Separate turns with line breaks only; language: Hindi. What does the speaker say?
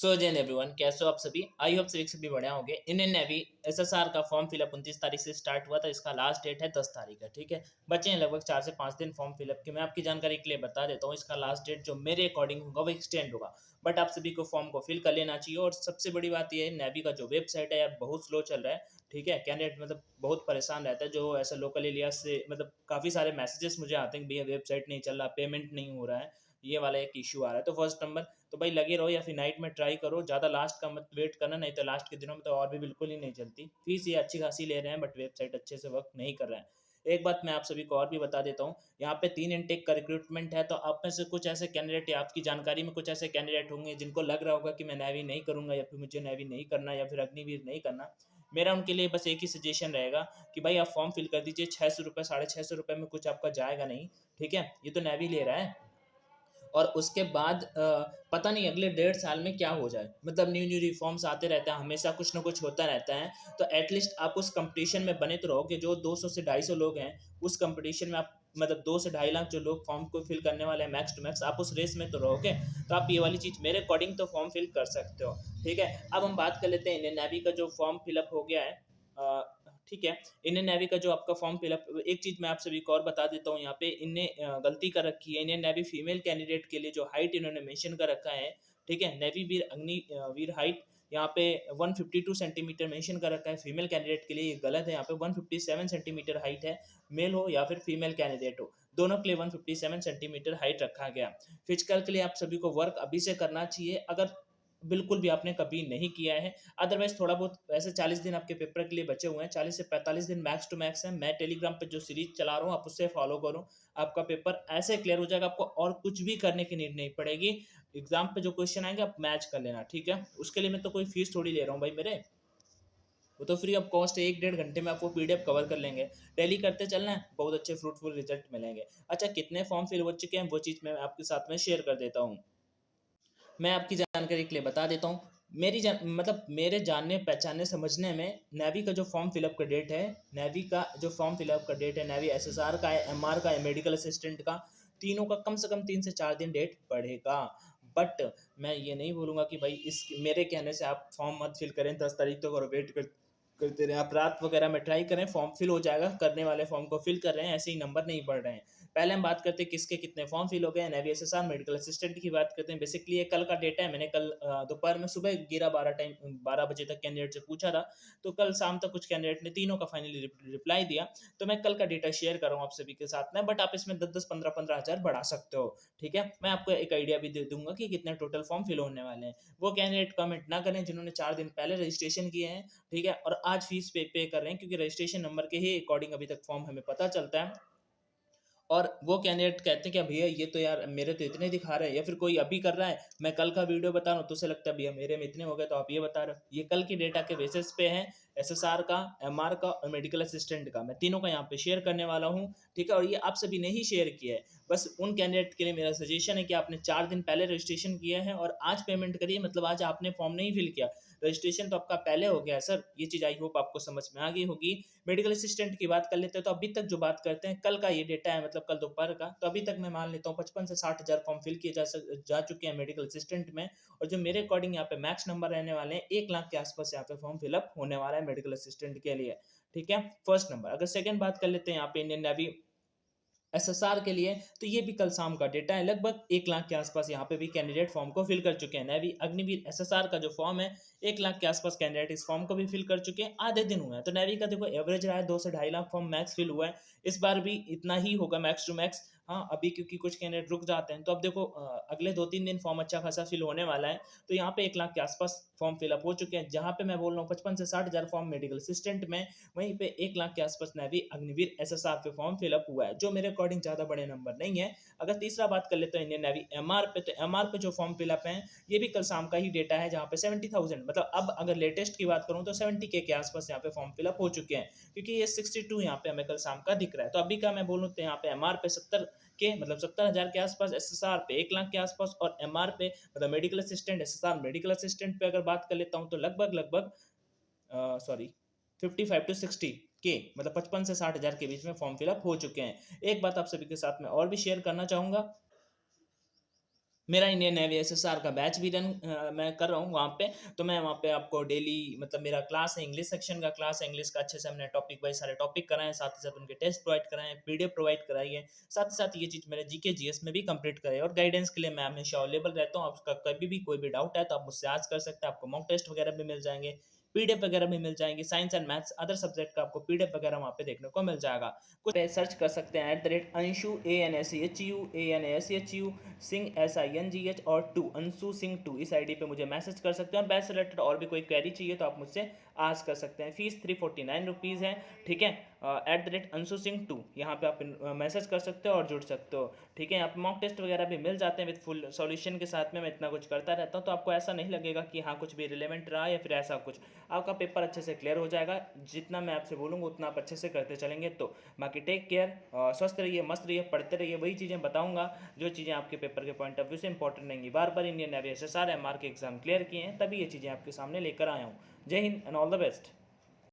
सो जैन एवरीवन, कैसे हो आप सभी। आई होप सभी बढ़िया होंगे। इंडियन नेवी एसएसआर का फॉर्म फिलअप 29 तारीख से स्टार्ट हुआ था। इसका लास्ट डेट है 10 तारीख है। ठीक है, बचे हैं लगभग 4 से 5 दिन फॉर्म फिलअप के। मैं आपकी जानकारी के लिए बता देता हूँ, इसका लास्ट डेट जो मेरे अकॉर्डिंग होगा वो एक्सटेंड होगा, बट आप सभी को फॉर्म को फिल कर लेना चाहिए। और सबसे बड़ी बात यह है, नेवी का जो वेबसाइट है यार बहुत स्लो चल रहा है। ठीक है, कैंडिडेट मतलब बहुत परेशान रहता है, जो ऐसा लोकल एरिया से मतलब काफ़ी सारे मैसेजेस मुझे आते हैं कि भैया वेबसाइट नहीं चल रहा, पेमेंट नहीं हो रहा है, ये वाला एक इशू आ रहा है। तो फर्स्ट नंबर तो भाई लगे रहो या फिर नाइट में ट्राई करो, ज़्यादा लास्ट का मत वेट करना, नहीं तो लास्ट के दिनों में तो और भी बिल्कुल ही नहीं चलती। फीस ये अच्छी खासी ले रहे हैं बट वेबसाइट अच्छे से वर्क नहीं कर रहा है। एक बात मैं आप सभी को और भी बता देता हूँ, यहाँ पे 3 इनटेक का रिक्रूटमेंट है। तो आप में से कुछ ऐसे कैंडिडेट या आपकी जानकारी में कुछ ऐसे कैंडिडेट होंगे जिनको लग रहा होगा कि मैं नेवी नहीं करूँगा या फिर मुझे नेवी नहीं करना या फिर अग्निवीर नहीं करना। मेरा उनके लिए बस एक ही सजेशन रहेगा कि भाई आप फॉर्म फिल कर दीजिए। 600 रुपये 650 रुपये में कुछ आपका जाएगा नहीं। ठीक है, ये तो नेवी ले रहा है। और उसके बाद पता नहीं अगले 1.5 साल में क्या हो जाए, मतलब न्यू न्यू रिफॉर्म्स आते रहते हैं, हमेशा कुछ ना कुछ होता रहता है। तो एटलीस्ट आप उस कंपटीशन में बने तो रहोगे। जो 200 से 250 लोग हैं उस कंपटीशन में, आप मतलब 2 से 2.5 लाख जो लोग फॉर्म को फिल करने वाले हैं मैक्स टू मैक्स, आप उस रेस में तो रहोगे। तो आप ये वाली चीज़ मेरे अकॉर्डिंग तो फॉर्म फिल कर सकते हो। ठीक है, अब हम बात कर लेते हैं इंडियन नेवी का जो फॉर्म फिलअप हो गया है। ठीक है, इंडियन नेवी का जो आपका फॉर्म फिलअप, एक चीज़ मैं आप सभी को और बता देता हूँ, यहाँ पे इनने गलती कर रखी है। इंडियन नेवी फीमेल कैंडिडेट के लिए जो हाइट इन्होंने मेंशन कर रखा है, ठीक है, नेवी वीर वीर हाइट यहाँ पे 152 सेंटीमीटर मेंशन कर रखा है फीमेल कैंडिडेट के लिए। ये गलत है, यहाँ पे 157 सेंटीमीटर हाइट है। मेल हो या फिर फीमेल कैंडिडेट हो, दोनों के लिए 157 सेंटीमीटर हाइट रखा गया। फिजिकल के लिए आप सभी को वर्क अभी से करना चाहिए, अगर बिल्कुल भी आपने कभी नहीं किया है। अदरवाइज थोड़ा बहुत, वैसे 40 दिन आपके पेपर के लिए बचे हुए हैं, 40 से 45 दिन मैक्स टू मैक्स है। मैं टेलीग्राम पे जो सीरीज चला रहा हूँ आप उससे फॉलो करो, आपका पेपर ऐसे क्लियर हो जाएगा, आपको और कुछ भी करने की नीड नहीं पड़ेगी। एग्जाम पे जो क्वेश्चन आएंगे आप मैच कर लेना। ठीक है, उसके लिए मैं तो कोई फीस थोड़ी ले रहा हूँ भाई मेरे, वो तो फ्री ऑफ कॉस्ट है। 1 डेढ़ घंटे में आपको पीडीएफ कवर कर लेंगे। डेली करते चलना है, बहुत अच्छे फ्रूटफुल रिजल्ट मिलेंगे। अच्छा, कितने फॉर्म फिल हो चुके हैं वो चीज़ मैं आपके साथ में शेयर कर देता हूँ। मैं आपकी जानकारी के लिए बता देता हूँ। मतलब मेरे जानने पहचानने समझने में, नेवी का जो फॉर्म फिलअप का डेट है, नेवी का जो फॉर्म फिलअप का डेट है, नेवी एसएसआर का है, एमआर का है, मेडिकल असिस्टेंट का, तीनों का कम से कम 3 से 4 दिन डेट बढ़ेगा। बट मैं ये नहीं बोलूँगा कि भाई इस मेरे कहने से आप फॉर्म मत फिल करें 10 तारीख तक और वेट करते रहें। आप रात वगैरह में ट्राई करें, फॉर्म फिल हो जाएगा। करने वाले फॉर्म को फिल कर रहे हैं, ऐसे ही नंबर नहीं बढ़ रहे हैं। पहले हम बात करते हैं किसके कितने फॉर्म फिल हो गए हैं। नेवी एसएसआर मेडिकल असिस्टेंट की बात करते हैं। बेसिकली ये कल का डेटा है। मैंने कल दोपहर में सुबह 12 बजे तक कैंडिडेट से पूछा था, तो कल शाम तक कुछ कैंडिडेट ने तीनों का फाइनली रिप्लाई दिया। तो मैं कल का डेटा शेयर कर रहा हूँ आप सभी के साथ में, बट आप इसमें 10-10 15-15 हज़ार बढ़ा सकते हो। ठीक है, मैं आपको एक आइडिया भी दे दूंगा कि कितने टोटल फॉर्म फिल होने वाले हैं। वो कैंडिडेट कमेंट ना करें जिन्होंने 4 दिन पहले रजिस्ट्रेशन किए हैं, ठीक है, और आज फीस पे कर रहे हैं, क्योंकि रजिस्ट्रेशन नंबर के ही अकॉर्डिंग अभी तक फॉर्म हमें पता चलता है। और वो कैंडिडेट कहते हैं कि भैया ये तो यार मेरे तो इतने दिखा रहे हैं, या फिर कोई अभी कर रहा है, मैं कल का वीडियो बता रहा हूँ तो उसे लगता है भैया मेरे में इतने हो गए, तो आप ये बता रहे हो। ये कल की डेटा के बेसिस पे है, एसएसआर का, एमआर का और मेडिकल असिस्टेंट का। मैं तीनों का यहाँ पे शेयर करने वाला हूँ। ठीक है, और ये आप सभी ने ही शेयर किया है। बस उन कैंडिडेट के लिए मेरा सजेशन है कि आपने 4 दिन पहले रजिस्ट्रेशन किया है और आज पेमेंट करिए। मतलब आज आपने फॉर्म नहीं फिल किया, रजिस्ट्रेशन तो आपका पहले हो गया है सर। ये चीज़ आई होप आपको समझ में आ गई होगी। मेडिकल असिस्टेंट की बात कर लेते हैं, तो अभी तक जो बात करते हैं, कल का ये डेटा है, मतलब कल दोपहर का, तो अभी तक मैं मान लेता हूँ 55 से 60 हज़ार फॉर्म फिल किए जा चुके हैं मेडिकल असिस्टेंट में। और जो मेरे अकॉर्डिंग यहाँ पे मैक्स नंबर रहने वाले हैं, 1 लाख के आसपास यहाँ पे फॉर्म फिलअप होने वाला है मेडिकल असिस्टेंट के लिए। ठीक है, फर्स्ट नंबर। अगर सेकंड बात कर लेते हैं यहाँ पे इंडियन नेवी एसएसआर के लिए, तो ये भी कल शाम का डेटा है, लगभग 1 लाख के आसपास यहाँ पे भी कैंडिडेट फॉर्म को फिल कर चुके हैं। नेवी अग्निवीर एसएसआर का जो फॉर्म है, 1 लाख के आसपास कैंडिडेट इस फॉर्म को भी फिल कर चुके हैं। आधे दिन हुए हैं, तो नेवी का देखो एवरेज रहा है 2 से 2.5 लाख फॉर्म मैक्स फिल हुआ है। इस बार भी इतना ही होगा मैक्स टू मैक्स। हाँ, अभी क्योंकि कुछ कैंडिडेट रुक जाते हैं, तो अब देखो अगले 2-3 दिन फॉर्म अच्छा खासा फिल होने वाला है। तो यहाँ पे 1 लाख के आसपास फॉर्म फिलअप हो चुके हैं, जहाँ पे मैं बोल रहा हूँ 55 से 60 हज़ार फॉर्म मेडिकल असिस्टेंट में, वहीं पे 1 लाख के आसपास नेवी अग्निवीर एसएसआर पे फॉर्म फिलअप हुआ है, जो मेरे अकॉर्डिंग ज़्यादा बड़े नंबर नहीं है। अगर तीसरा बात कर लेते हैं इंडियन नेवी एमआर पे, तो एमआर पे जो फॉर्म फिलअप है, ये भी कल शाम का ही डेटा है, जहाँ पे 70,000, मतलब अब अगर लेटेस्ट की बात करूँ तो 70K के आसपास यहाँ पे फॉर्म फिलअप हो चुके हैं, क्योंकि ये 62 यहाँ पे हमें कल शाम का दिख रहा है। तो अभी का मैं बोलूँ तो यहाँ पे एमआर पे 70 के, मतलब 70 हज़ार के आसपास, एसएसआर पे 1 लाख के आसपास, और एमआर पे मतलब medical assistant, SSR medical assistant पे अगर बात कर लेता हूँ तो लगभग लगभग सॉरी 55 to 60 के, मतलब 55 से 60 हज़ार के बीच में फॉर्म फिलअप हो चुके हैं। एक बात आप सभी के साथ में और भी शेयर करना चाहूँगा, मेरा इंडियन नेवी एसएसआर का बैच भी मैं कर रहा हूँ वहाँ पे। तो मैं वहाँ पे आपको डेली मतलब मेरा क्लास है, इंग्लिश सेक्शन का क्लास है। इंग्लिश का अच्छे से हमने टॉपिक वाइज सारे टॉपिक कराए, साथ ही साथ उनके टेस्ट प्रोवाइड कराए, पीडीएफ प्रोवाइड कराई है। साथ ही साथ ये चीज़ मैंने जीके जीएस में भी कंप्लीट कराई, और गाइडेंस के लिए मैं हमेशा अवेलेबल रहता हूँ। आपका कभी भी कोई भी डाउट है तो आप मुझसे आज कर सकते हैं। आपको मॉक टेस्ट वगैरह भी मिल जाएंगे, पीडीएफ वगैरह भी मिल जाएंगी। Science and maths other subject का आपको पीडीएफ वगैरह वहाँ पे देखने को मिल जाएगा। कुछ पे सर्च कर सकते हैं @अंशु ANSHU सिंह SINGH और 2 अंशु सिंह 2, इस आईडी पे मुझे मैसेज कर सकते हैं। और बैच से रिलेटेड और भी कोई क्वेरी चाहिए तो आप मुझसे आज कर सकते हैं। फीस 349 रुपीज़ है, ठीक है। @अंशु सिंह 2 यहाँ पे आप मैसेज कर सकते हो और जुड़ सकते हो, ठीक है। यहाँ पे मॉक टेस्ट वगैरह भी मिल जाते हैं विद फुल सॉल्यूशन के साथ में। मैं इतना कुछ करता रहता हूँ, तो आपको ऐसा नहीं लगेगा कि हाँ कुछ भी रिलेवेंट रहा या फिर ऐसा कुछ। आपका पेपर अच्छे से क्लियर हो जाएगा, जितना मैं आपसे बोलूँगा उतना आप अच्छे से करते चलेंगे तो। बाकी टेक केयर, स्वस्थ रहिए, मस्त रहिए, पढ़ते रहिए। वही चीज़ें बताऊँगा जो चीज़ें आपके पेपर के पॉइंट ऑफ व्यू से इंपॉर्टेंट रहेंगी। बार बार इंडियन नेवी SSR MR के एग्जाम क्लियर किए हैं, तभी ये चीज़ें आपके सामने लेकर आया हूँ। जय Hind and all the best.